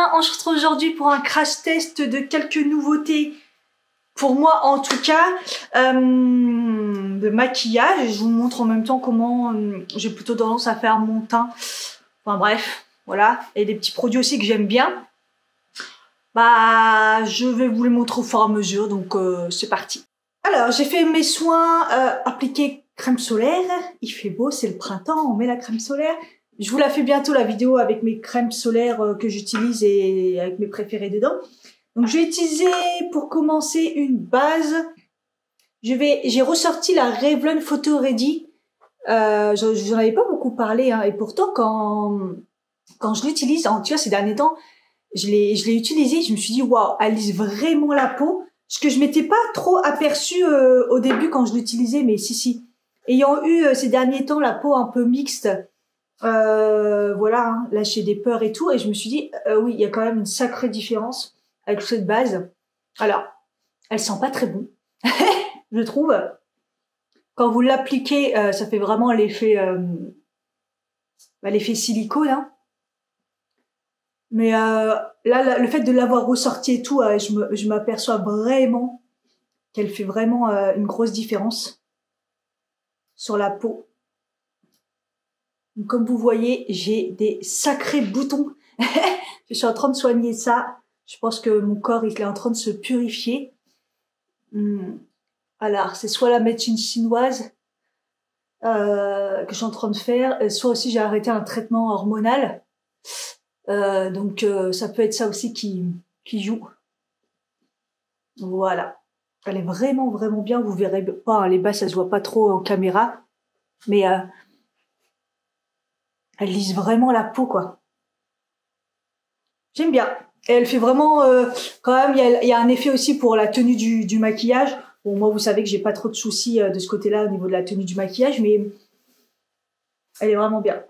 bien, on se retrouve aujourd'hui pour un crash test de quelques nouveautés, pour moi en tout cas, de maquillage. Je vous montre en même temps comment j'ai plutôt tendance à faire mon teint. Enfin bref, voilà. Et des petits produits aussi que j'aime bien. Bah, je vais vous les montrer au fur et à mesure, donc c'est parti. Alors, j'ai fait mes soins, appliquer crème solaire. Il fait beau, c'est le printemps, on met la crème solaire. Je vous la fais bientôt la vidéo avec mes crèmes solaires que j'utilise et avec mes préférés dedans. Donc je vais utiliser pour commencer une base. J'ai ressorti la Revlon Photo Ready. J'en avais pas beaucoup parlé, hein, et pourtant quand je l'utilise, tu vois, ces derniers temps, je l'ai utilisé. Je me suis dit waouh, elle lisse vraiment la peau. Ce que je m'étais pas trop aperçu au début quand je l'utilisais, mais si. Ayant eu ces derniers temps la peau un peu mixte. Voilà, hein, là j'ai des peurs et tout, et je me suis dit oui, il y a quand même une sacrée différence avec cette base. Alors, elle sent pas très bon, je trouve. Quand vous l'appliquez, ça fait vraiment l'effet l'effet silicone, hein. Mais là, le fait de l'avoir ressorti et tout, je m'aperçois vraiment qu'elle fait vraiment une grosse différence sur la peau. Donc, comme vous voyez, j'ai des sacrés boutons. Je suis en train de soigner ça. Je pense que mon corps il est en train de se purifier. Alors, c'est soit la médecine chinoise que je suis en train de faire, soit aussi j'ai arrêté un traitement hormonal. Donc, ça peut être ça aussi qui joue. Voilà. Elle est vraiment bien. Vous verrez pas, hein, les bas, ça se voit pas trop en caméra. Mais elle lisse vraiment la peau, quoi. J'aime bien. Et elle fait vraiment, quand même, il y a un effet aussi pour la tenue du maquillage. Bon, moi, vous savez que j'ai pas trop de soucis de ce côté-là au niveau de la tenue du maquillage, mais elle est vraiment bien.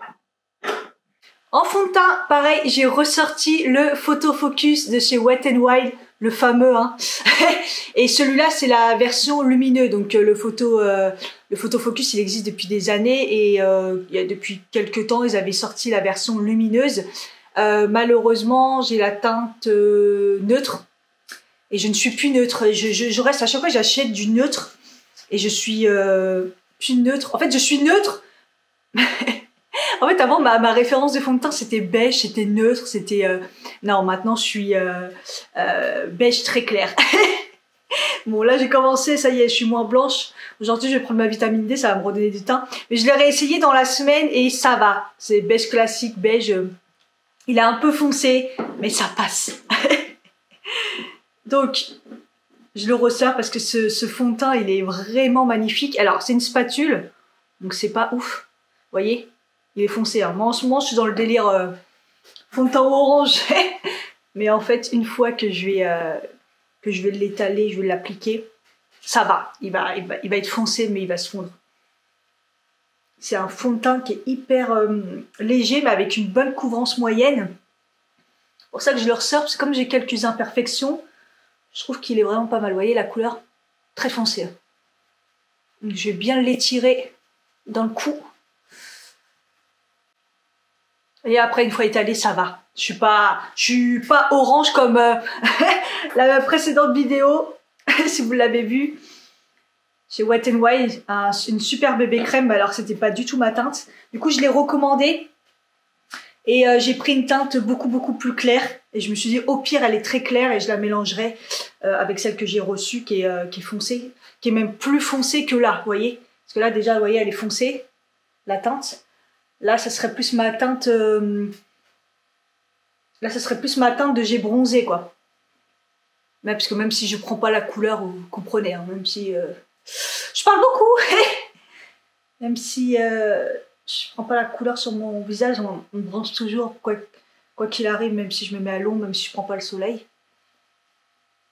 En fond de teint, pareil, j'ai ressorti le Photo Focus de chez Wet n Wild, le fameux, hein. Et celui-là, c'est la version lumineux. Donc le Photo Focus, il existe depuis des années, et il y a depuis quelques temps, ils avaient sorti la version lumineuse. Malheureusement, j'ai la teinte neutre, et je ne suis plus neutre. Je reste, à chaque fois j'achète du neutre, et je suis plus neutre. En fait, je suis neutre. En fait, avant, ma référence de fond de teint, c'était beige, c'était neutre, c'était... Non, maintenant, je suis beige très clair. Bon, là, j'ai commencé, ça y est, je suis moins blanche. Aujourd'hui, je vais prendre ma vitamine D, ça va me redonner du teint. Mais je l'ai réessayé dans la semaine et ça va. C'est beige classique, beige. Il est un peu foncé, mais ça passe. Donc, je le ressors parce que ce fond de teint, il est vraiment magnifique. Alors, c'est une spatule, donc c'est pas ouf. Vous voyez ? Il est foncé, hein. Moi en ce moment je suis dans le délire fond de teint orange. Mais en fait, une fois que je vais l'étaler, je vais l'appliquer, ça va. Il va être foncé, mais il va se fondre. C'est un fond de teint qui est hyper léger, mais avec une bonne couvrance moyenne. C'est pour ça que je le ressors, parce que comme j'ai quelques imperfections, je trouve qu'il est vraiment pas mal. Vous voyez la couleur très foncée. Donc je vais bien l'étirer dans le cou. Et après, une fois étalé, ça va. Je suis pas orange comme la précédente vidéo, si vous l'avez vu. Chez Wet n Wild, une super bébé crème. Alors, c'était pas du tout ma teinte. Du coup, je l'ai recommandée. Et j'ai pris une teinte beaucoup plus claire. Et je me suis dit, au pire, elle est très claire et je la mélangerai avec celle que j'ai reçue, qui est foncée. Qui est même plus foncée que là, vous voyez. Parce que là, déjà, vous voyez, elle est foncée, la teinte. Là, ça serait plus ma teinte. Là, ça serait plus ma teinte de j'ai bronzé, quoi. Mais parce que même si je prends pas la couleur, vous comprenez, hein, même si je parle beaucoup, même si je prends pas la couleur sur mon visage, on bronze toujours, quoi qu'il arrive, même si je me mets à l'ombre, même si je prends pas le soleil.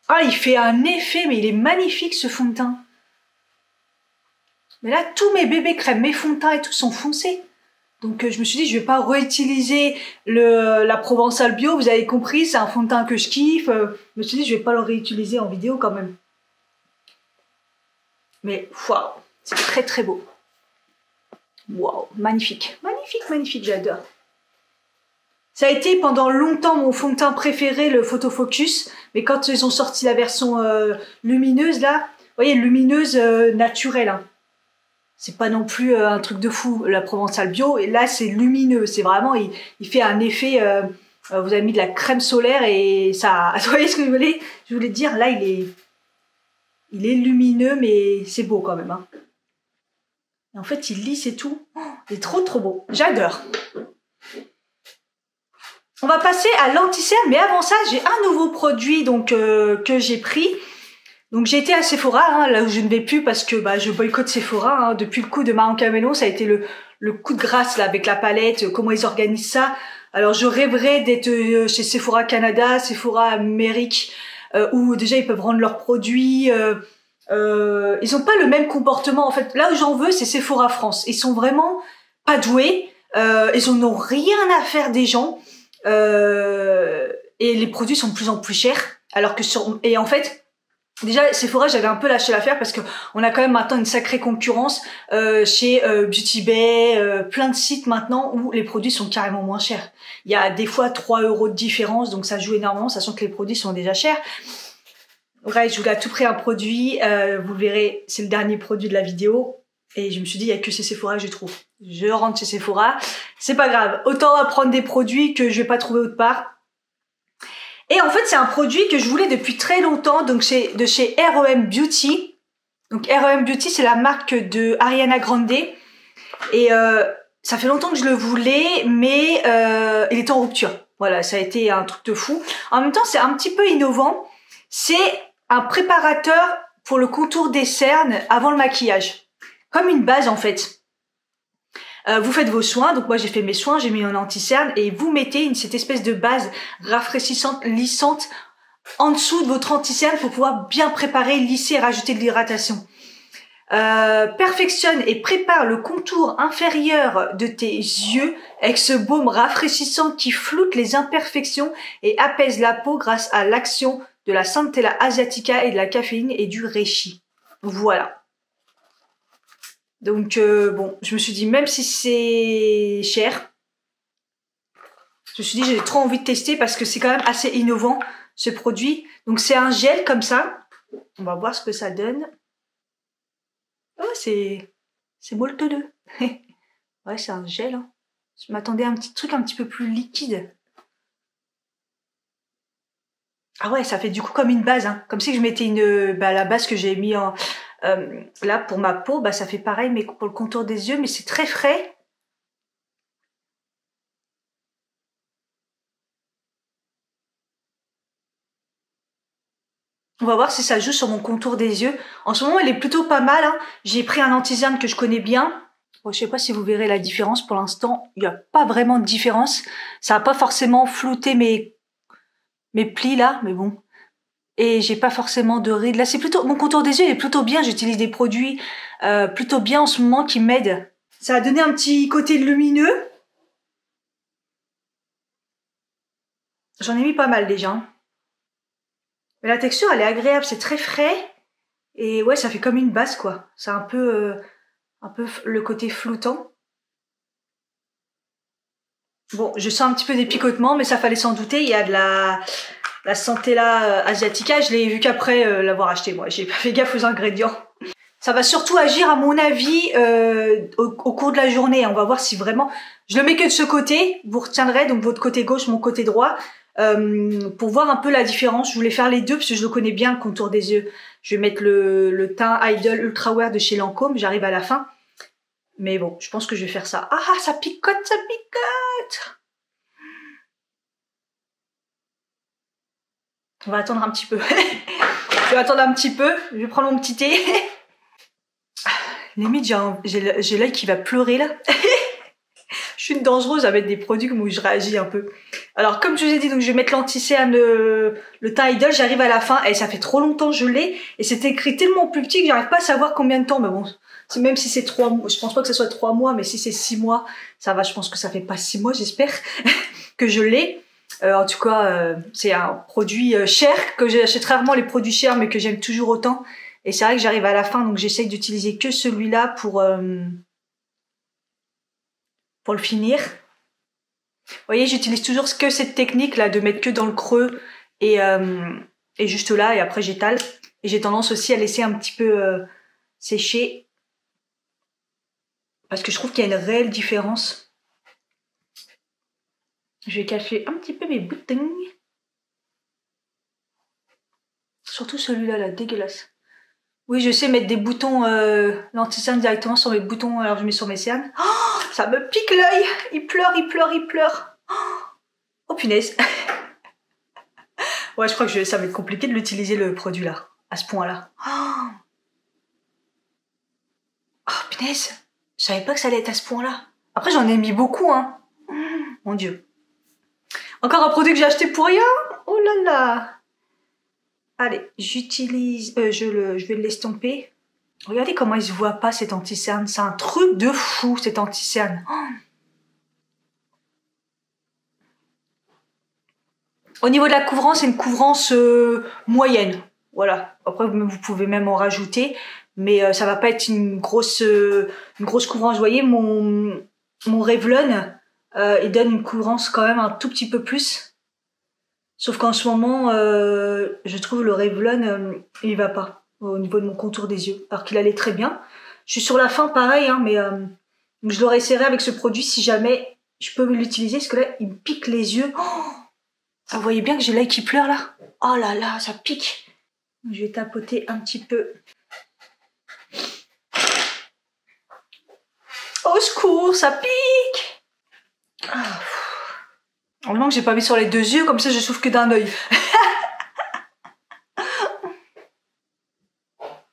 Ah, il fait un effet, mais il est magnifique ce fond de teint. Mais là, tous mes bébés crèmes, mes fonds de teint et tout sont foncés. Donc je me suis dit, je vais pas réutiliser la Provençal Bio, vous avez compris, c'est un fond de teint que je kiffe. Je me suis dit, je vais pas le réutiliser en vidéo quand même. Mais waouh, c'est très beau. Waouh, magnifique, magnifique, j'adore. Ça a été pendant longtemps mon fond de teint préféré, le Photo Focus. Mais quand ils ont sorti la version lumineuse, là, vous voyez, lumineuse naturelle. Hein. C'est pas non plus un truc de fou, la Provençal Bio. Et là, c'est lumineux. C'est vraiment, il fait un effet... vous avez mis de la crème solaire et ça... Vous voyez ce que je voulais dire? Là, il est lumineux, mais c'est beau quand même. Hein. Et en fait, il lisse et tout. Oh, il est trop beau. J'adore. On va passer à l'anti-cerne, mais avant ça, j'ai un nouveau produit donc que j'ai pris. Donc j'ai été à Sephora, hein, là où je ne vais plus parce que je boycotte Sephora. Hein, depuis le coup de Marion Camelo, ça a été le coup de grâce là avec la palette, comment ils organisent ça. Alors je rêverais d'être chez Sephora Canada, Sephora Amérique, où déjà ils peuvent vendre leurs produits. Ils ont pas le même comportement en fait. Là où j'en veux, c'est Sephora France. Ils sont vraiment pas doués. Ils en ont rien à faire des gens. Et les produits sont de plus en plus chers. Alors que et en fait, déjà Sephora, j'avais un peu lâché l'affaire parce que on a quand même maintenant une sacrée concurrence chez Beauty Bay, plein de sites maintenant où les produits sont carrément moins chers. Il y a des fois 3 € de différence, donc ça joue énormément, sachant que les produits sont déjà chers. Ouais, je voulais à tout prix un produit, vous le verrez, c'est le dernier produit de la vidéo. Et je me suis dit, il n'y a que chez Sephora que je trouve. Je rentre chez Sephora, c'est pas grave. Autant prendre des produits que je vais pas trouver autre part. Et en fait, c'est un produit que je voulais depuis très longtemps, donc c'est de chez REM Beauty. Donc REM Beauty, c'est la marque de Ariana Grande. Et ça fait longtemps que je le voulais, mais il était en rupture. Voilà, ça a été un truc de fou. En même temps, c'est un petit peu innovant. C'est un préparateur pour le contour des cernes avant le maquillage. Comme une base en fait. Vous faites vos soins, donc moi j'ai fait mes soins, j'ai mis un anti-cerne et vous mettez cette espèce de base rafraîchissante, lissante en dessous de votre anti-cerne pour pouvoir bien préparer, lisser et rajouter de l'hydratation. Perfectionne et prépare le contour inférieur de tes yeux avec ce baume rafraîchissant qui floute les imperfections et apaise la peau grâce à l'action de la Centella asiatica et de la caféine et du reishi. Voilà. Donc bon, je me suis dit, même si c'est cher, je me suis dit, j'ai trop envie de tester parce que c'est quand même assez innovant, ce produit. Donc c'est un gel comme ça. On va voir ce que ça donne. Oh, c'est molleteux. Ouais, c'est un gel. Hein. Je m'attendais à un petit truc un petit peu plus liquide. Ah ouais, ça fait du coup comme une base. Hein. Comme si je mettais la base que j'ai mis en... là, pour ma peau, ça fait pareil, mais pour le contour des yeux, mais c'est très frais. On va voir si ça joue sur mon contour des yeux. En ce moment, il est plutôt pas mal. Hein. J'ai pris un anti-cerne que je connais bien. Bon, je sais pas si vous verrez la différence. Pour l'instant, il n'y a pas vraiment de différence. Ça n'a pas forcément flouté mes plis là, mais bon. Et j'ai pas forcément de rides. Là, c'est plutôt mon contour des yeux est plutôt bien. J'utilise des produits plutôt bien en ce moment qui m'aident. Ça a donné un petit côté lumineux. J'en ai mis pas mal déjà. Mais la texture, elle est agréable. C'est très frais. Et ouais, ça fait comme une base, quoi. C'est un peu le côté floutant. Bon, je sens un petit peu des picotements, mais ça fallait s'en douter. Il y a de la Centella asiatica. Je l'ai vu qu'après l'avoir acheté, moi. J'ai pas fait gaffe aux ingrédients. Ça va surtout agir, à mon avis, au cours de la journée. On va voir si vraiment... Je le mets que de ce côté. Vous retiendrez donc votre côté gauche, mon côté droit. Pour voir un peu la différence. Je voulais faire les deux parce que je le connais bien, le contour des yeux. Je vais mettre le teint Idol Ultra Wear de chez Lancôme. J'arrive à la fin. Mais bon, je pense que je vais faire ça. Ah, ça picote, ça picote! On va attendre un petit peu. Je vais attendre un petit peu. Je vais prendre mon petit thé. Limite, j'ai l'œil qui va pleurer là. Je suis une dangereuse à mettre des produits où je réagis un peu. Alors, comme je vous ai dit, donc je vais mettre l'anti-cerne, le teint Idol. J'arrive à la fin. Et ça fait trop longtemps que je l'ai. Et c'est écrit tellement plus petit que j'arrive pas à savoir combien de temps. Mais bon, même si c'est 3 mois, je pense pas que ce soit 3 mois, mais si c'est 6 mois, ça va. Je pense que ça fait pas 6 mois, j'espère, que je l'ai. En tout cas, c'est un produit cher, que j'achète rarement les produits chers, mais que j'aime toujours autant. Et c'est vrai que j'arrive à la fin, donc j'essaye d'utiliser que celui-là pour le finir. Vous voyez, j'utilise toujours que cette technique là de mettre que dans le creux et juste là, et après j'étale. Et j'ai tendance aussi à laisser un petit peu sécher parce que je trouve qu'il y a une réelle différence. Je vais cacher un petit peu mes boutons. Surtout celui-là, là, dégueulasse. Oui, je sais mettre des boutons l'anti-cerne directement sur mes boutons, alors je mets sur mes cernes. Oh, ça me pique l'œil. Il pleure, il pleure, il pleure. Oh punaise. Ouais, je crois que ça va être compliqué de l'utiliser le produit là, à ce point-là. Oh punaise. Je savais pas que ça allait être à ce point-là. Après, j'en ai mis beaucoup, hein. Mon Dieu. Encore un produit que j'ai acheté pour rien. Oh là là. Allez, j'utilise... je vais l'estomper. Regardez comment il se voit pas, cet anti-cerne. C'est un truc de fou, cet anti-cerne. Oh. Au niveau de la couvrance, c'est une couvrance moyenne. Voilà. Après, vous pouvez même en rajouter. Mais ça va pas être une grosse couvrance. Vous voyez, mon Revlon, il donne une couvrance quand même un tout petit peu plus. Sauf qu'en ce moment, je trouve le Revlon, il va pas au niveau de mon contour des yeux. Alors qu'il allait très bien. Je suis sur la fin, pareil, hein, mais je l'aurais essayé avec ce produit si jamais je peux l'utiliser. Parce que là, il me pique les yeux. Oh, vous voyez bien que j'ai l'œil qui pleure là. Oh là là, ça pique. Je vais tapoter un petit peu. Au secours, ça pique. Ah. Heureusement que j'ai pas mis sur les deux yeux, comme ça je souffre que d'un œil.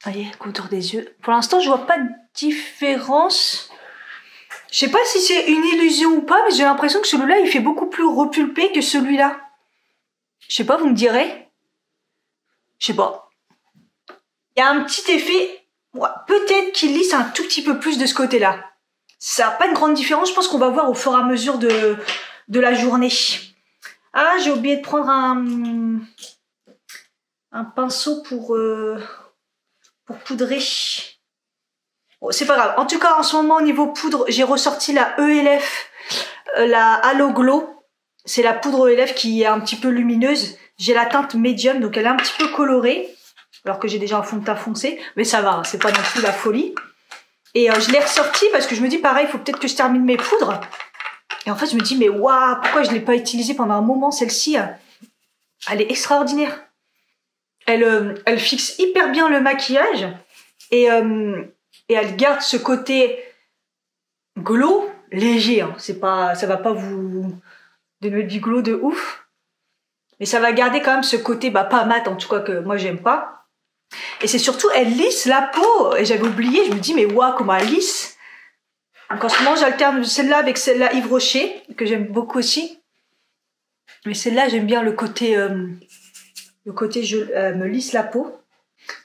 Voyez, contour des yeux. Pour l'instant, je vois pas de différence. Je sais pas si c'est une illusion ou pas, mais j'ai l'impression que celui-là, il fait beaucoup plus repulpé que celui-là. Je sais pas, vous me direz. Je sais pas. Il y a un petit effet, ouais, peut-être qu'il lisse un tout petit peu plus de ce côté-là. Ça n'a pas une grande différence, je pense qu'on va voir au fur et à mesure de la journée. Ah, j'ai oublié de prendre un pinceau pour poudrer. Bon, c'est pas grave. En tout cas, en ce moment, au niveau poudre, j'ai ressorti la ELF, la Halo Glow. C'est la poudre ELF qui est un petit peu lumineuse. J'ai la teinte médium, donc elle est un petit peu colorée. Alors que j'ai déjà un fond de teint foncé. Mais ça va, c'est pas non plus la folie. Et je l'ai ressorti parce que je me dis, pareil, il faut peut-être que je termine mes poudres. Et en fait, je me dis, mais waouh, pourquoi je ne l'ai pas utilisée pendant un moment, celle-ci? Elle est extraordinaire. Elle fixe hyper bien le maquillage. Et elle garde ce côté glow léger. Hein. Ça va pas vous donner du glow de ouf. Mais ça va garder quand même ce côté, pas mat en tout cas, que moi j'aime pas. Et c'est surtout, elle lisse la peau. Et j'avais oublié, je me dis, mais waouh, comment elle lisse. Donc en ce moment, j'alterne celle-là avec celle-là Yves Rocher, que j'aime beaucoup aussi. Mais celle-là, j'aime bien le côté je me lisse la peau.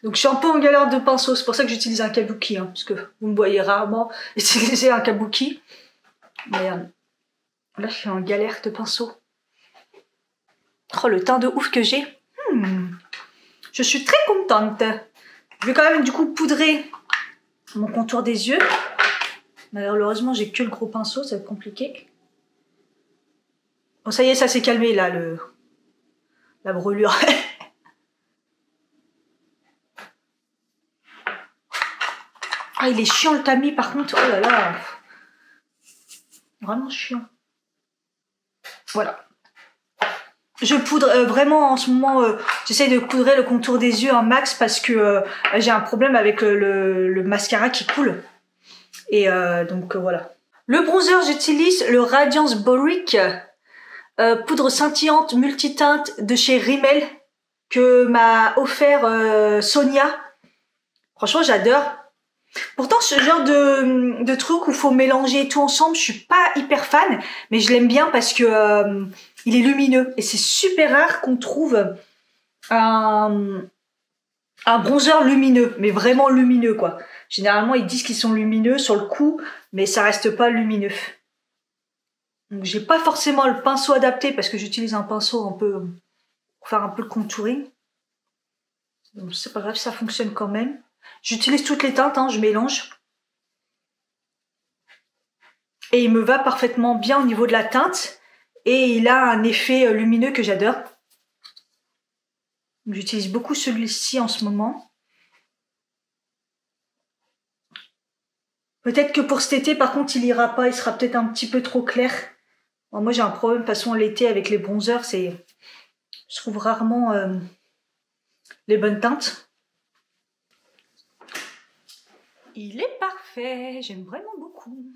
Donc je suis un peu en galère de pinceau, c'est pour ça que j'utilise un kabuki, hein, parce que vous me voyez rarement utiliser un kabuki. Mais là, je suis en galère de pinceau. Oh, le teint de ouf que j'ai. Je suis très contente. Je vais quand même du coup poudrer mon contour des yeux. Malheureusement, j'ai que le gros pinceau, ça va être compliqué. Bon, ça y est, ça s'est calmé là, la brûlure. Ah, il est chiant le tamis par contre. Oh là là. Vraiment chiant. Voilà. Je poudre vraiment en ce moment, j'essaie de poudrer le contour des yeux un max parce que j'ai un problème avec le mascara qui coule. Et donc voilà. Le bronzer, j'utilise le Radiance Boric poudre scintillante multiteinte de chez Rimmel que m'a offert Sonia. Franchement, j'adore. Pourtant, ce genre de truc où il faut mélanger tout ensemble, je suis pas hyper fan, mais je l'aime bien parce que il est lumineux. Et c'est super rare qu'on trouve un bronzer lumineux, mais vraiment lumineux, quoi. Généralement, ils disent qu'ils sont lumineux sur le coup, mais ça reste pas lumineux. Donc, j'ai pas forcément le pinceau adapté parce que j'utilise un pinceau un peu pour faire un peu le contouring. Donc, c'est pas grave, ça fonctionne quand même. J'utilise toutes les teintes, hein, je mélange. Et il me va parfaitement bien au niveau de la teinte. Et il a un effet lumineux que j'adore. J'utilise beaucoup celui-ci en ce moment. Peut-être que pour cet été, par contre, il ira pas. Il sera peut-être un petit peu trop clair. Bon, moi, j'ai un problème, de toute façon, l'été, avec les bronzers, c'est... Je trouve rarement les bonnes teintes. Il est parfait. J'aime vraiment beaucoup.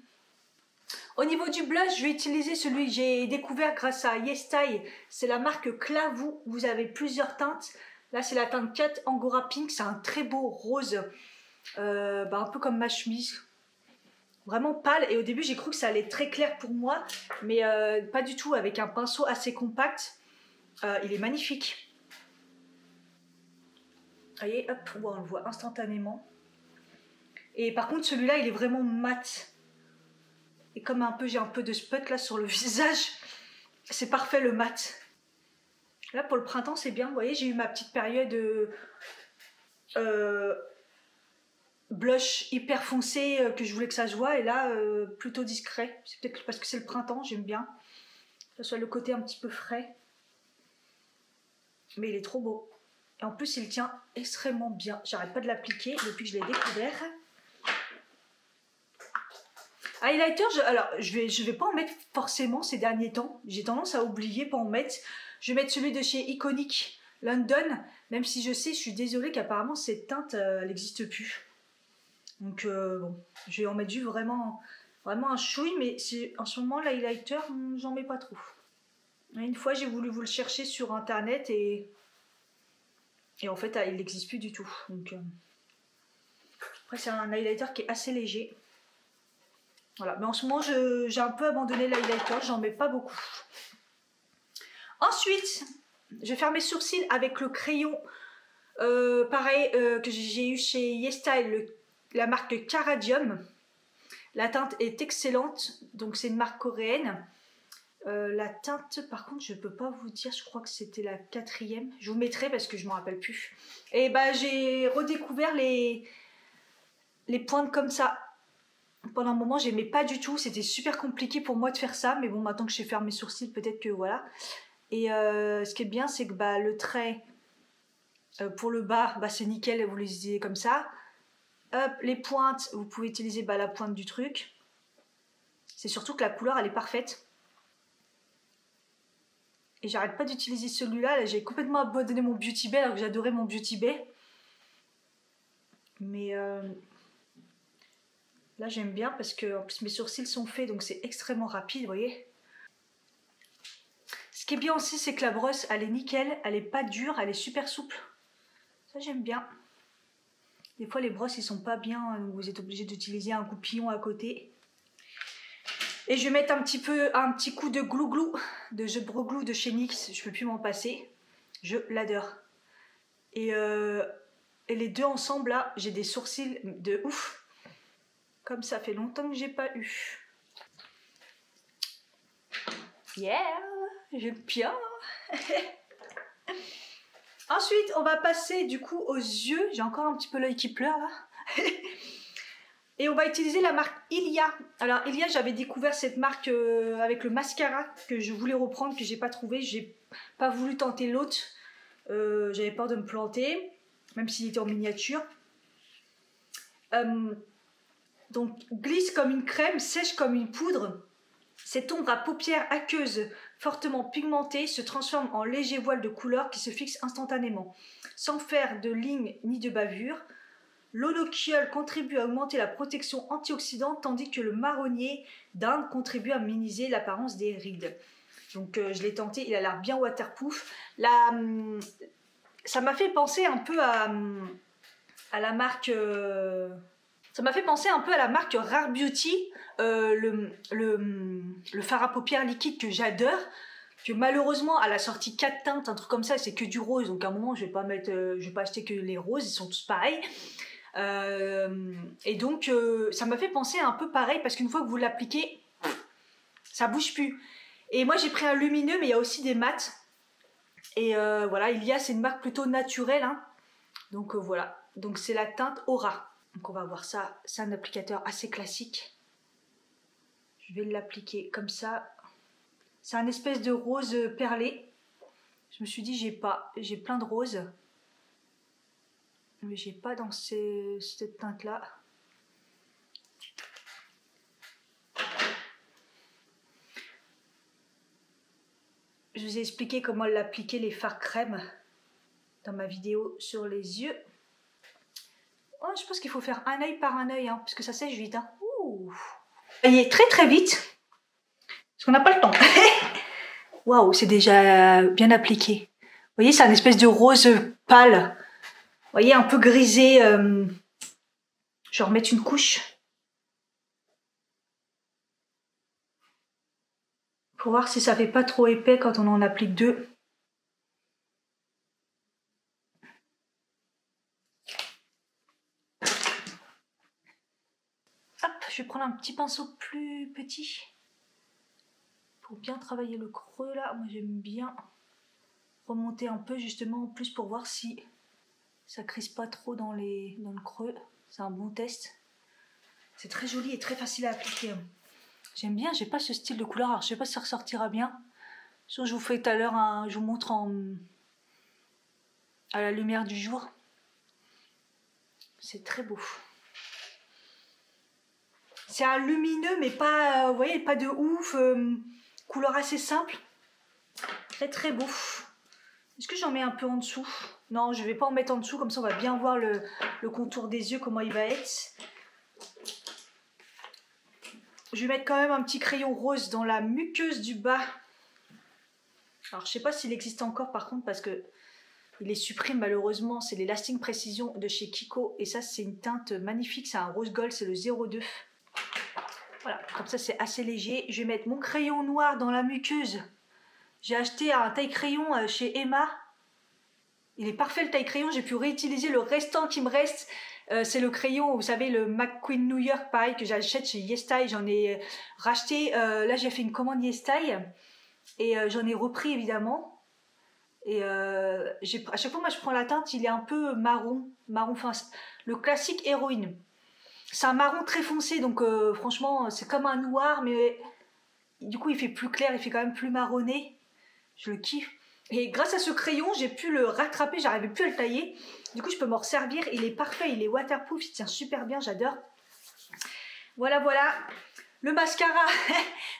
Au niveau du blush, je vais utiliser celui que j'ai découvert grâce à YesStyle. C'est la marque Clavou. Vous avez plusieurs teintes. Là, c'est la teinte 4 Angora Pink. C'est un très beau rose. Un peu comme ma chemise. Vraiment pâle. Et au début, j'ai cru que ça allait être très clair pour moi. Mais pas du tout. Avec un pinceau assez compact. Il est magnifique. Vous voyez, hop, on le voit instantanément. Et par contre, celui-là, il est vraiment mat. Et comme j'ai un peu de spot là sur le visage, c'est parfait le mat. Là, pour le printemps, c'est bien. Vous voyez, j'ai eu ma petite période blush hyper foncé que je voulais que ça se voit. Et là, plutôt discret. C'est peut-être parce que c'est le printemps, j'aime bien. Que ce soit le côté un petit peu frais. Mais il est trop beau. Et en plus, il tient extrêmement bien. J'arrête pas de l'appliquer depuis que je l'ai découvert. Highlighter, alors je vais pas en mettre forcément ces derniers temps. J'ai tendance à oublier, pas en mettre. Je vais mettre celui de chez Iconic London, même si je sais, je suis désolée qu'apparemment cette teinte, elle n'existe plus. Donc bon, je vais en mettre juste vraiment un chouille, mais en ce moment l'highlighter, j'en mets pas trop. Une fois, j'ai voulu vous le chercher sur internet et en fait, il n'existe plus du tout. Donc après, c'est un highlighter qui est assez léger. Voilà, mais en ce moment, j'ai un peu abandonné l'highlighter, j'en mets pas beaucoup. Ensuite, je vais faire mes sourcils avec le crayon, pareil, que j'ai eu chez YesStyle, la marque Caradium. La teinte est excellente, donc c'est une marque coréenne. La teinte, par contre, je peux pas vous dire, je crois que c'était la 4e. Je vous mettrai parce que je m'en rappelle plus. Et bah, j'ai redécouvert les pointes comme ça. Pendant un moment, j'aimais pas du tout. C'était super compliqué pour moi de faire ça. Mais bon, maintenant que je sais faire mes sourcils, peut-être que voilà. Et ce qui est bien, c'est que le trait pour le bas, c'est nickel. Vous les utilisez comme ça. Hop, les pointes, vous pouvez utiliser la pointe du truc. C'est surtout que la couleur, elle est parfaite. Et j'arrête pas d'utiliser celui-là. Là, j'ai complètement abandonné mon Beauty Bay alors que j'adorais mon Beauty Bay. Mais là, j'aime bien parce que en plus mes sourcils sont faits, donc c'est extrêmement rapide, vous voyez. Ce qui est bien aussi, c'est que la brosse, elle est nickel, elle est pas dure, elle est super souple. Ça, j'aime bien. Des fois, les brosses, ils sont pas bien, donc vous êtes obligé d'utiliser un goupillon à côté. Et je vais mettre un petit coup de glou-glou, de jeu de broglou de chez NYX, je peux plus m'en passer. Je l'adore. Et les deux ensemble, là, j'ai des sourcils de ouf. Comme ça fait longtemps que j'ai pas eu. Yeah, j'aime bien. Ensuite, on va passer du coup aux yeux. J'ai encore un petit peu l'œil qui pleure là. Et on va utiliser la marque Ilia. Alors Ilia, j'avais découvert cette marque avec le mascara que je voulais reprendre, que j'ai pas trouvé. J'ai pas voulu tenter l'autre. J'avais peur de me planter, même s'il était en miniature. Donc glisse comme une crème, sèche comme une poudre. Cette ombre à paupières aqueuses fortement pigmentée se transforme en léger voile de couleur qui se fixe instantanément. Sans faire de lignes ni de bavures, l'holoquiole contribue à augmenter la protection antioxydante tandis que le marronnier d'Inde contribue à minimiser l'apparence des rides. Donc je l'ai tenté, il a l'air bien waterproof. Ça m'a fait penser un peu à la marque... Ça m'a fait penser un peu à la marque Rare Beauty, le fard à paupières liquide que j'adore, que malheureusement elle a sorti 4 teintes, un truc comme ça, c'est que du rose, donc à un moment je vais pas acheter que les roses, ils sont tous pareils. Et donc ça m'a fait penser un peu pareil parce qu'une fois que vous l'appliquez, ça bouge plus. Et moi j'ai pris un lumineux, mais il y a aussi des mats. Et voilà, c'est une marque plutôt naturelle, hein. Donc voilà, donc c'est la teinte Aura. Donc on va voir ça, c'est un applicateur assez classique. Je vais l'appliquer comme ça. C'est un espèce de rose perlé. Je me suis dit, j'ai plein de roses. Mais j'ai pas dans cette teinte-là. Je vous ai expliqué comment l'appliquer les fards crème dans ma vidéo sur les yeux. Oh, je pense qu'il faut faire un œil par un œil, hein, parce que ça sèche vite. Hein. Ouh. Il est très vite, parce qu'on n'a pas le temps. Waouh, c'est déjà bien appliqué. Vous voyez, c'est un espèce de rose pâle. Vous voyez, un peu grisé. Je vais remettre une couche. Pour voir si ça fait pas trop épais quand on en applique deux. Hop, je vais prendre un petit pinceau plus petit. Pour bien travailler le creux là. Moi j'aime bien remonter un peu justement en plus pour voir si ça crispe pas trop dans le creux. C'est un bon test. C'est très joli et très facile à appliquer. J'aime bien, j'ai pas ce style de couleur. Alors je sais pas si ça ressortira bien. Sinon je vous fais tout à l'heure, je vous montre à la lumière du jour. C'est très beau. C'est un lumineux mais pas, vous voyez, pas de ouf. Couleur assez simple. Très beau. Est-ce que j'en mets un peu en dessous? Non, je vais pas en mettre en dessous, comme ça on va bien voir le contour des yeux, comment il va être. Je vais mettre quand même un petit crayon rose dans la muqueuse du bas. Alors je sais pas s'il existe encore par contre parce que il est supprime malheureusement. C'est les Lasting Precision de chez Kiko et ça c'est une teinte magnifique, c'est un rose gold, c'est le 02. Voilà, comme ça c'est assez léger. Je vais mettre mon crayon noir dans la muqueuse. J'ai acheté un taille crayon chez Emma. Il est parfait le taille crayon, j'ai pu réutiliser le restant qui me reste. C'est le crayon, vous savez, le McQueen New York, pareil, que j'achète chez YesStyle. J'en ai racheté, là j'ai fait une commande YesStyle et j'en ai repris évidemment. Et à chaque fois, moi je prends la teinte, il est un peu marron, enfin, le classique héroïne. C'est un marron très foncé, donc franchement, c'est comme un noir, mais du coup il fait plus clair, il fait quand même plus marronné. Je le kiffe. Et grâce à ce crayon, j'ai pu le rattraper, j'arrivais plus à le tailler. Du coup, je peux m'en servir. Il est parfait, il est waterproof, il tient super bien, j'adore. Voilà. Le mascara,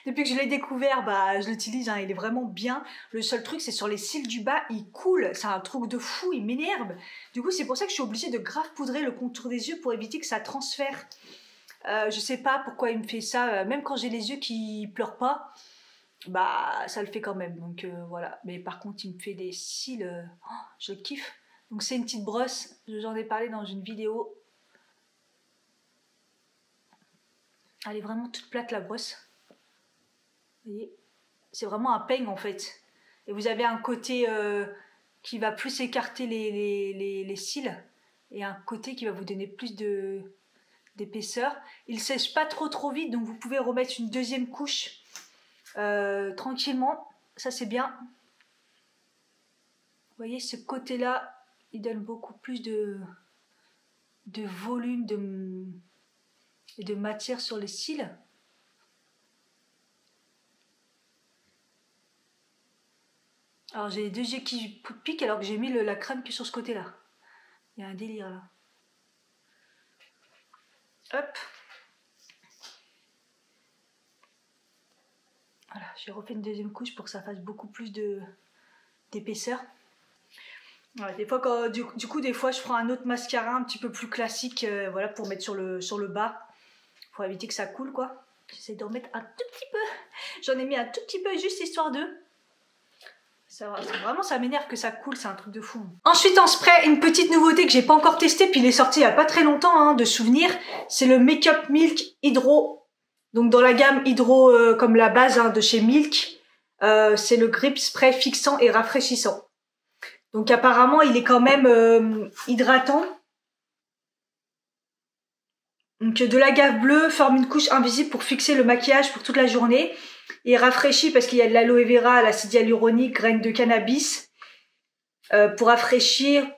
depuis que je l'ai découvert, bah, je l'utilise, hein, il est vraiment bien. Le seul truc, c'est sur les cils du bas, il coule. C'est un truc de fou, il m'énerve. Du coup, c'est pour ça que je suis obligée de grave poudrer le contour des yeux pour éviter que ça transfère. Je sais pas pourquoi il me fait ça, même quand j'ai les yeux qui pleurent pas. Bah ça le fait quand même, donc voilà. Mais par contre il me fait des cils, je kiffe. Donc c'est une petite brosse, j'en ai parlé dans une vidéo. Elle est vraiment toute plate la brosse. Vous voyez, c'est vraiment un peigne en fait. Et vous avez un côté qui va plus écarter les cils et un côté qui va vous donner plus d'épaisseur. Il sèche pas trop vite, donc vous pouvez remettre une deuxième couche tranquillement, ça c'est bien. Vous voyez, ce côté là il donne beaucoup plus de volume et de matière sur les cils. Alors j'ai les deux yeux qui piquent alors que j'ai mis la crème que sur ce côté là. Il y a un délire là. Hop. Voilà, j'ai refait une deuxième couche pour que ça fasse beaucoup plus d'épaisseur. Ouais, des fois, du coup, des fois, je prends un autre mascara un petit peu plus classique, voilà, pour mettre sur le bas, pour éviter que ça coule, quoi. J'essaie d'en mettre un tout petit peu. J'en ai mis un tout petit peu, juste histoire de. Vraiment, ça m'énerve que ça coule, c'est un truc de fou. Ensuite, en spray, une petite nouveauté que j'ai pas encore testée, puis il est sorti il y a pas très longtemps, hein, de souvenir, c'est le Make Up Milk Hydro. Donc dans la gamme Hydro, comme la base hein, de chez Milk, c'est le grip spray fixant et rafraîchissant. Donc apparemment, il est quand même hydratant. Donc de la gaffe bleue forme une couche invisible pour fixer le maquillage pour toute la journée. Et rafraîchit parce qu'il y a de l'aloe vera, l'acide hyaluronique, graines de cannabis. Pour rafraîchir,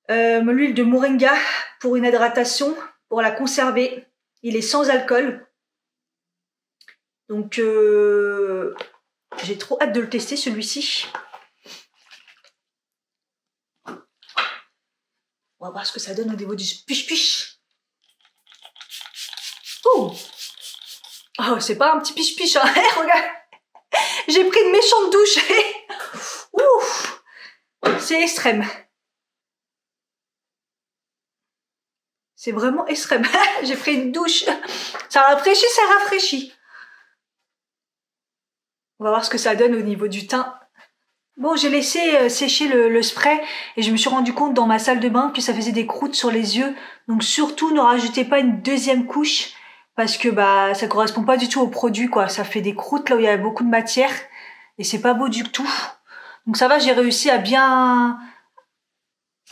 l'huile de moringa pour une hydratation, pour la conserver. Il est sans alcool. Donc, j'ai trop hâte de le tester, celui-ci. On va voir ce que ça donne au niveau du piche-piche. Oh, oh, c'est pas un petit piche-piche, hein. Regarde, j'ai pris une méchante douche. Ouf, c'est extrême. C'est vraiment extrême. J'ai pris une douche. Ça rafraîchit, ça rafraîchit. On va voir ce que ça donne au niveau du teint. Bon, j'ai laissé sécher le spray et je me suis rendu compte dans ma salle de bain que ça faisait des croûtes sur les yeux. Donc surtout, ne rajoutez pas une deuxième couche parce que bah ça correspond pas du tout au produit, quoi. Ça fait des croûtes là où il y a beaucoup de matière et c'est pas beau du tout. Donc ça va, j'ai réussi à bien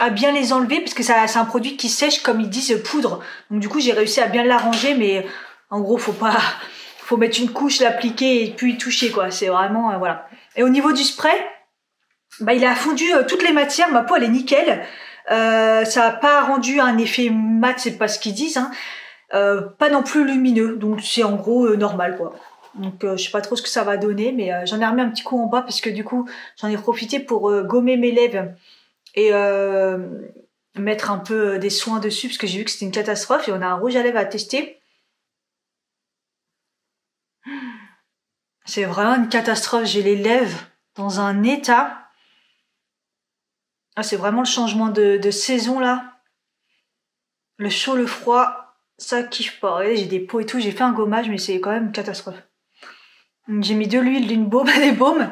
les enlever parce que c'est un produit qui sèche comme ils disent poudre. Donc du coup, j'ai réussi à bien l'arranger, mais en gros, faut mettre une couche, l'appliquer et puis y toucher, quoi. C'est vraiment voilà. Et au niveau du spray, bah, il a fondu toutes les matières, ma peau elle est nickel. Ça n'a pas rendu un effet mat, c'est pas ce qu'ils disent, hein. Pas non plus lumineux, donc c'est en gros normal, quoi. Donc je sais pas trop ce que ça va donner, mais j'en ai remis un petit coup en bas parce que du coup j'en ai profité pour gommer mes lèvres et mettre un peu des soins dessus parce que j'ai vu que c'était une catastrophe et on a un rouge à lèvres à tester. C'est vraiment une catastrophe, j'ai les lèvres dans un état. Ah, c'est vraiment le changement de saison là. Le chaud, le froid, ça kiffe pas. Regardez, j'ai des peaux et tout, j'ai fait un gommage, mais c'est quand même une catastrophe. J'ai mis de l'huile, d'une baume, des baumes.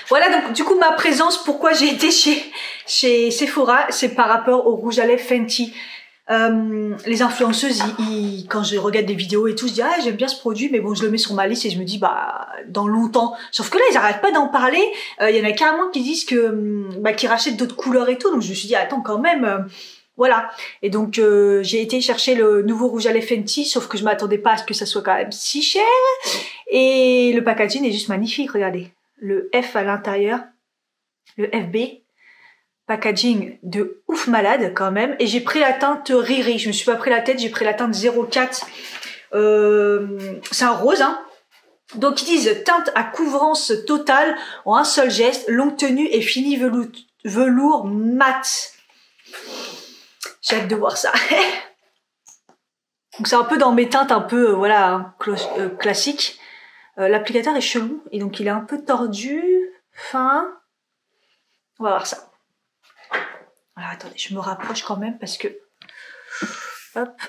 Voilà, donc du coup ma présence, pourquoi j'ai été chez Sephora, c'est par rapport au rouge à lèvres Fenty. Les influenceuses, quand je regarde des vidéos et tout, je dis ah j'aime bien ce produit, mais bon je le mets sur ma liste et je me dis bah dans longtemps. Sauf que là ils arrêtent pas d'en parler. Il y en a carrément qui disent que qu'ils rachètent d'autres couleurs et tout. Donc je me suis dit attends quand même, voilà. Et donc j'ai été chercher le nouveau rouge à lèvres Fenty, sauf que je m'attendais pas à ce que ça soit quand même si cher. Et le packaging est juste magnifique, regardez. Le F à l'intérieur, le FB. Packaging de ouf malade quand même. Et j'ai pris la teinte Riri. Je me suis pas pris la tête, j'ai pris la teinte 04. C'est un rose, hein. Donc ils disent teinte à couvrance totale en un seul geste, longue tenue et fini velours mat. J'ai hâte de voir ça. Donc c'est un peu dans mes teintes un peu voilà hein, classiques. L'applicateur est chelou et donc il est un peu tordu, fin. On va voir ça. Alors attendez, je me rapproche quand même parce que... Hop.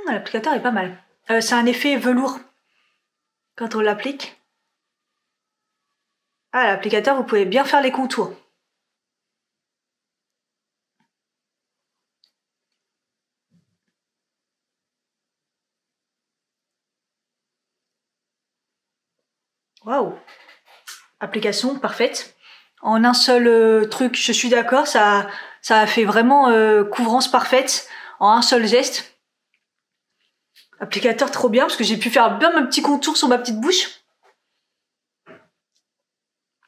L'applicateur est pas mal. C'est un effet velours quand on l'applique. Ah, l'applicateur, vous pouvez bien faire les contours. Waouh! Application parfaite. En un seul truc, je suis d'accord, ça a fait vraiment couvrance parfaite en un seul geste. Applicateur trop bien parce que j'ai pu faire bien mon petit contour sur ma petite bouche.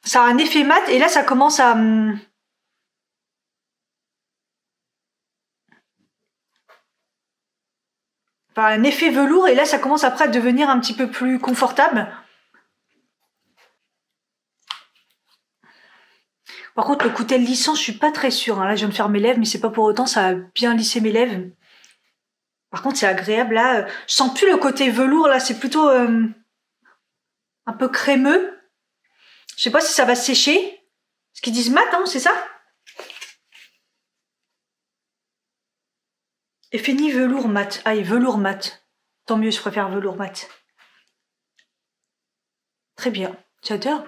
Ça a un effet mat et là ça commence à... Enfin, un effet velours et là ça commence après à devenir un petit peu plus confortable. Par contre, le côté lissant, je suis pas très sûre. Hein. Là, je viens de faire mes lèvres, mais c'est pas pour autant, ça a bien lissé mes lèvres. Par contre, c'est agréable. Là, je sens plus le côté velours. Là, c'est plutôt un peu crémeux. Je sais pas si ça va sécher. Ce qu'ils disent mat, hein, c'est ça? Et fini velours mat. Ah, et velours mat. Tant mieux, je préfère velours mat. Très bien. J'adore.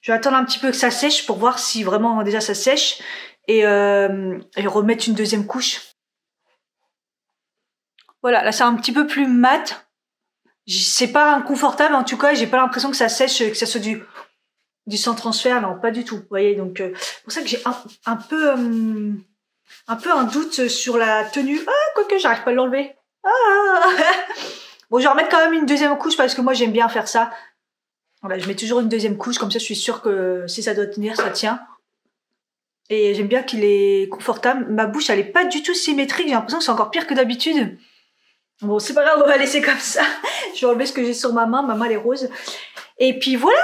Je vais attendre un petit peu que ça sèche pour voir si vraiment déjà ça sèche et remettre une deuxième couche. Voilà, là c'est un petit peu plus mat. C'est pas inconfortable en tout cas, j'ai pas l'impression que ça sèche, que ça soit du sans transfert, non, pas du tout. Vous voyez, donc c'est pour ça que j'ai un peu un doute sur la tenue. Ah, quoique j'arrive pas à l'enlever. Ah bon, je vais remettre quand même une deuxième couche parce que moi j'aime bien faire ça. Voilà, je mets toujours une deuxième couche, comme ça je suis sûre que si ça doit tenir, ça tient. Et j'aime bien qu'il est confortable. Ma bouche, elle est pas du tout symétrique. J'ai l'impression que c'est encore pire que d'habitude. Bon, c'est pas grave, on va laisser comme ça. Je vais enlever ce que j'ai sur ma main. Ma main, elle est rose. Et puis voilà.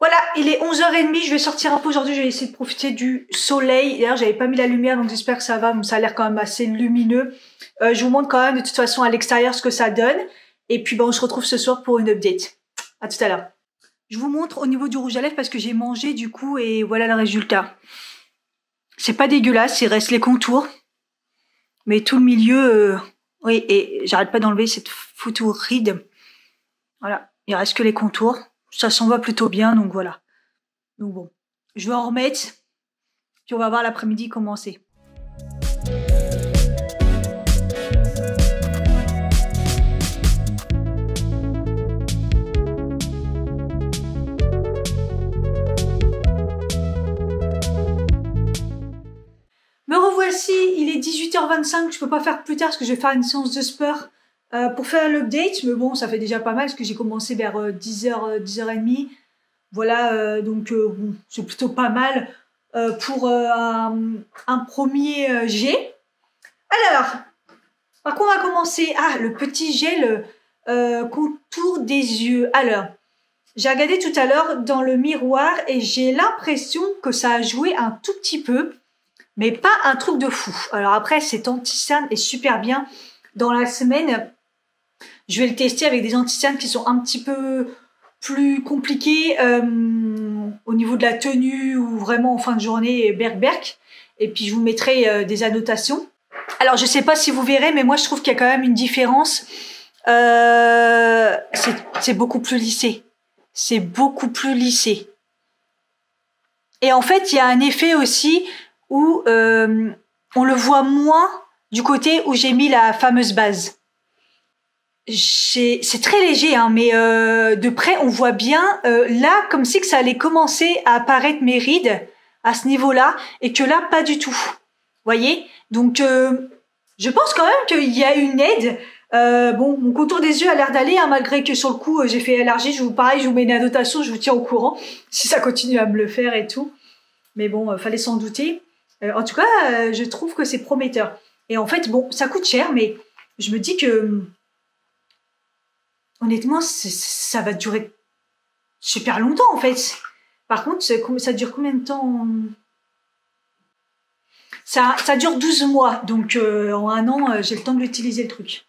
Voilà, il est 11h30, je vais sortir un peu aujourd'hui, je vais essayer de profiter du soleil. D'ailleurs, j'avais pas mis la lumière, donc j'espère que ça va, ça a l'air quand même assez lumineux. Je vous montre quand même de toute façon à l'extérieur ce que ça donne. Et puis on se retrouve ce soir pour une update. À tout à l'heure. Je vous montre au niveau du rouge à lèvres parce que j'ai mangé du coup et voilà le résultat. C'est pas dégueulasse, il reste les contours. Mais tout le milieu, oui, et j'arrête pas d'enlever cette foutue ride. Voilà, il reste que les contours. Ça s'en va plutôt bien, donc voilà. Donc bon, je vais en remettre, puis on va voir l'après-midi comment c'est. Me revoici, il est 18h25, je peux pas faire plus tard parce que je vais faire une séance de sport pour faire l'update, mais bon, ça fait déjà pas mal parce que j'ai commencé vers 10h, 10h30. Voilà, donc bon, c'est plutôt pas mal pour un premier jet. Alors, par contre, on va commencer. Ah, le petit jet, le contour des yeux. Alors, j'ai regardé tout à l'heure dans le miroir et j'ai l'impression que ça a joué un tout petit peu, mais pas un truc de fou. Alors après, cet anti-cerne est super bien. Dans la semaine, je vais le tester avec des anti-cernes qui sont un petit peu plus compliqués au niveau de la tenue ou vraiment en fin de journée, berk. Et puis je vous mettrai des annotations. Alors je sais pas si vous verrez, mais moi je trouve qu'il y a quand même une différence. C'est beaucoup plus lissé. C'est beaucoup plus lissé. Et en fait, il y a un effet aussi où on le voit moins du côté où j'ai mis la fameuse base. C'est très léger, hein, mais de près, on voit bien, là, comme si que ça allait commencer à apparaître mes rides à ce niveau-là, et que là, pas du tout. Voyez? Donc, je pense quand même qu'il y a une aide. Bon, mon contour des yeux a l'air d'aller, hein, malgré que sur le coup, j'ai fait élargir. Pareil, je vous mets une annotation, je vous tiens au courant, si ça continue à me le faire et tout. Mais bon, fallait s'en douter. En tout cas, je trouve que c'est prometteur. Et en fait, bon, ça coûte cher, mais je me dis que honnêtement, ça va durer super longtemps, en fait. Par contre, ça dure combien de temps? Ça dure 12 mois, donc en un an, j'ai le temps de l'utiliser, le truc.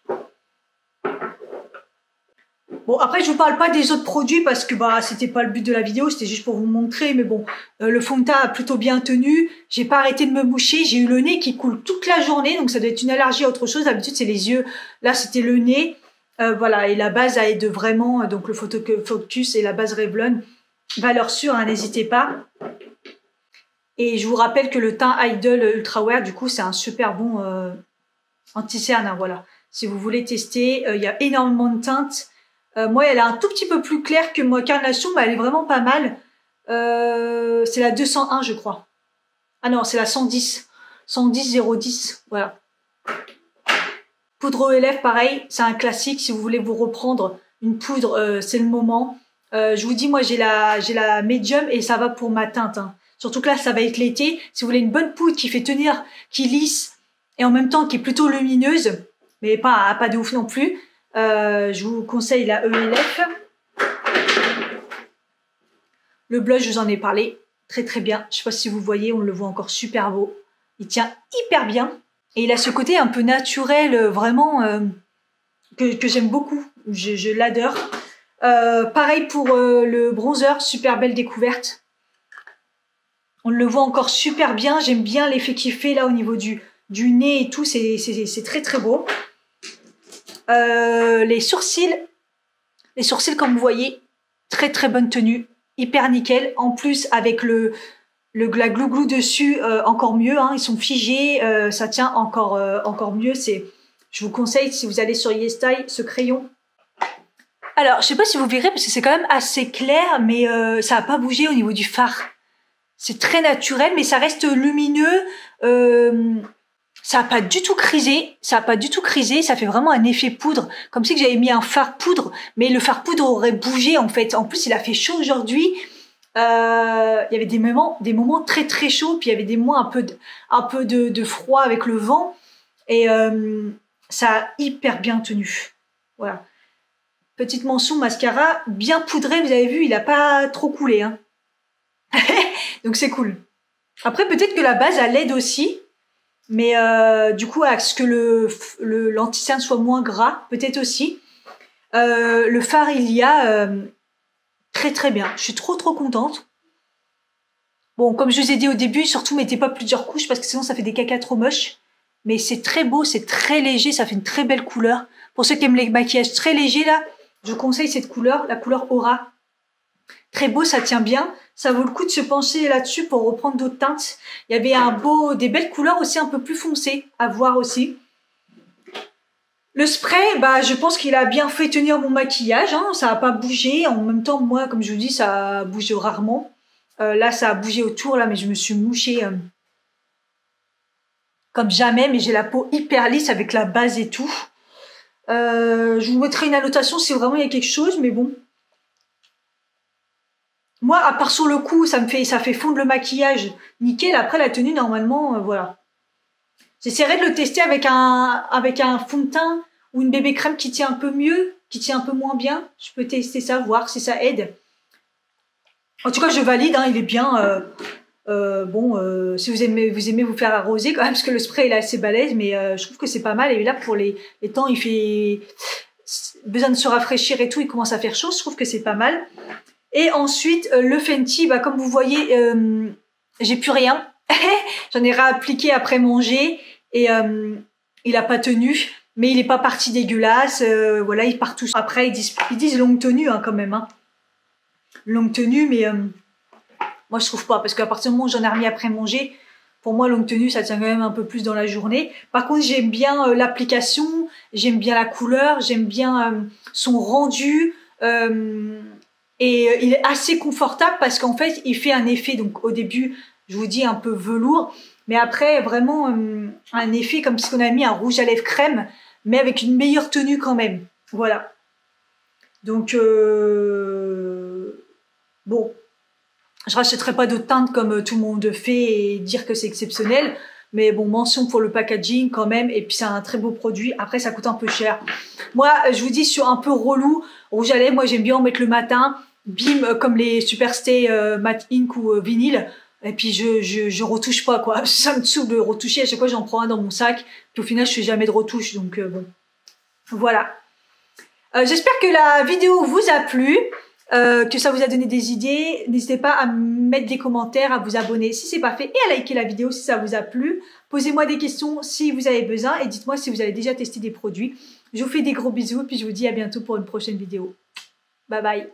Bon, après, je vous parle pas des autres produits parce que bah c'était pas le but de la vidéo, c'était juste pour vous montrer. Mais bon, le fond de teint a plutôt bien tenu. J'ai pas arrêté de me moucher. J'ai eu le nez qui coule toute la journée, donc ça doit être une allergie à autre chose. D'habitude, c'est les yeux. Là, c'était le nez. Voilà, et la base aide vraiment, donc le Photofocus et la base Revlon. Valeur sûre, hein, n'hésitez pas. Et je vous rappelle que le teint Idol Ultra Wear, du coup, c'est un super bon anti-cerne. Hein, voilà. Si vous voulez tester, il y a énormément de teintes. Moi, elle est un tout petit peu plus claire que moi. Carnation, mais elle est vraiment pas mal. C'est la 201, je crois. Ah non, c'est la 110. 110 010, voilà. Poudre aux lèvres, pareil, c'est un classique. Si vous voulez vous reprendre une poudre, c'est le moment. Je vous dis, moi, j'ai la medium et ça va pour ma teinte. Hein. Surtout que là, ça va être l'été. Si vous voulez une bonne poudre qui fait tenir, qui lisse et en même temps qui est plutôt lumineuse, mais pas de ouf non plus, je vous conseille la ELF. Le blush, je vous en ai parlé. Très très bien. Je sais pas si vous voyez, on le voit encore super beau. Il tient hyper bien. Et il a ce côté un peu naturel, vraiment, que j'aime beaucoup. Je l'adore. Pareil pour le bronzer, super belle découverte. On le voit encore super bien. J'aime bien l'effet qu'il fait là au niveau du nez et tout. C'est très très beau. Les sourcils, comme vous voyez, très très bonne tenue. Hyper nickel. En plus, avec la glou-glou dessus, encore mieux, hein, ils sont figés, ça tient encore mieux. Je vous conseille, si vous allez sur YesStyle, ce crayon. Alors, je sais pas si vous verrez, parce que c'est quand même assez clair, mais ça n'a pas bougé au niveau du fard. C'est très naturel, mais ça reste lumineux. Ça n'a pas du tout crisé. Ça n'a pas du tout crisé. Ça fait vraiment un effet poudre, comme si j'avais mis un fard poudre, mais le fard poudre aurait bougé en fait. En plus, il a fait chaud aujourd'hui. Il y avait des moments très très chauds, puis il y avait des moments un peu de froid avec le vent, et ça a hyper bien tenu. Voilà. Petite mention mascara bien poudré, vous avez vu, il a pas trop coulé, hein. Donc c'est cool. Après peut-être que la base elle aide aussi, mais du coup à ce que l'anti-cerne soit moins gras, peut-être aussi. Le fard il y a très très bien. Je suis trop contente. Bon, comme je vous ai dit au début, surtout mettez pas plusieurs couches parce que sinon ça fait des cacas trop moches. Mais c'est très beau, c'est très léger, ça fait une très belle couleur. Pour ceux qui aiment les maquillages très légers là, je conseille cette couleur, la couleur Aura. Très beau, ça tient bien. Ça vaut le coup de se pencher là-dessus pour reprendre d'autres teintes. Il y avait des belles couleurs aussi un peu plus foncées à voir aussi. Le spray, bah, je pense qu'il a bien fait tenir mon maquillage, hein. Ça n'a pas bougé. En même temps, moi, comme je vous dis, ça bouge rarement. Là, ça a bougé autour, là, mais je me suis mouchée comme jamais. Mais j'ai la peau hyper lisse avec la base et tout. Je vous mettrai une annotation si vraiment il y a quelque chose, mais bon. Moi, à part sur le cou, ça fait fondre le maquillage nickel. Après, la tenue, normalement, voilà. J'essaierai de le tester avec un fond de teint ou une bébé crème qui tient un peu mieux, qui tient un peu moins bien. Je peux tester ça, voir si ça aide. En tout cas, je valide, hein, il est bien. Si vous aimez vous faire arroser quand même, parce que le spray il est assez balèze, mais je trouve que c'est pas mal. Et là, pour les temps, il fait besoin de se rafraîchir et tout, il commence à faire chaud. Je trouve que c'est pas mal. Et ensuite, le Fenty, bah, comme vous voyez, j'ai plus rien. J'en ai réappliqué après manger et il a pas tenu, mais il est pas parti dégueulasse. Voilà, il part tout. Après, ils disent longue tenue, hein, quand même. Hein. Longue tenue, mais moi je trouve pas, parce qu'à partir du moment où j'en ai remis après manger, pour moi longue tenue ça tient quand même un peu plus dans la journée. Par contre j'aime bien l'application, j'aime bien la couleur, j'aime bien son rendu, et il est assez confortable parce qu'en fait il fait un effet, donc au début je vous dis un peu velours, mais après vraiment un effet comme si on a mis un rouge à lèvres crème, mais avec une meilleure tenue quand même. Voilà. Donc bon, je rachèterai pas d'autres teintes comme tout le monde fait et dire que c'est exceptionnel. Mais bon, mention pour le packaging quand même. Et puis c'est un très beau produit. Après, ça coûte un peu cher. Moi, je vous dis, sur un peu relou, rouge à lèvres, moi j'aime bien en mettre le matin. Bim, comme les Superstay Matte Ink ou vinyle. Et puis je retouche pas, quoi. Ça me saoule de retoucher. À chaque fois, j'en prends un dans mon sac. Puis au final, je fais jamais de retouche. Donc bon, voilà. J'espère que la vidéo vous a plu. Que ça vous a donné des idées. N'hésitez pas à mettre des commentaires, à vous abonner si c'est pas fait et à liker la vidéo si ça vous a plu. Posez-moi des questions si vous avez besoin et dites-moi si vous avez déjà testé des produits. Je vous fais des gros bisous et puis je vous dis à bientôt pour une prochaine vidéo. Bye bye.